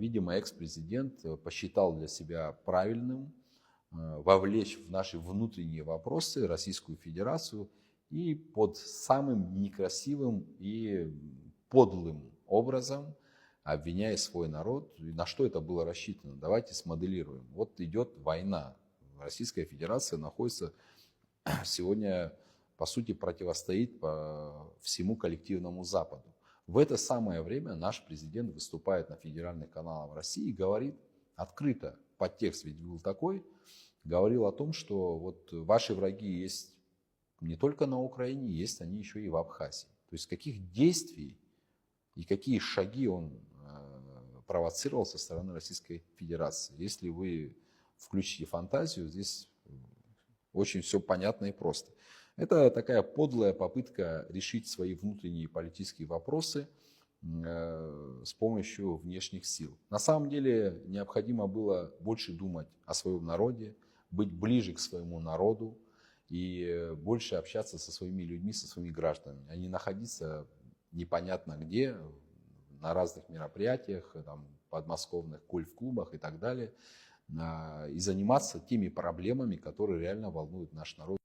Видимо, экс-президент посчитал для себя правильным вовлечь в наши внутренние вопросы Российскую Федерацию и под самым некрасивым и подлым образом обвиняя свой народ. И на что это было рассчитано? Давайте смоделируем. Вот идет война. Российская Федерация находится сегодня, по сути, противостоит по всему коллективному Западу. В это самое время наш президент выступает на федеральных каналах России и говорит открыто, подтекст ведь был такой, говорил о том, что вот ваши враги есть не только на Украине, есть они еще и в Абхазии. То есть каких действий и какие шаги он провоцировал со стороны Российской Федерации. Если вы включите фантазию, здесь очень все понятно и просто. Это такая подлая попытка решить свои внутренние политические вопросы с помощью внешних сил. На самом деле необходимо было больше думать о своем народе, быть ближе к своему народу и больше общаться со своими людьми, со своими гражданами, а не находиться непонятно где, на разных мероприятиях, там, подмосковных гольф-клубах и так далее, и заниматься теми проблемами, которые реально волнуют наш народ.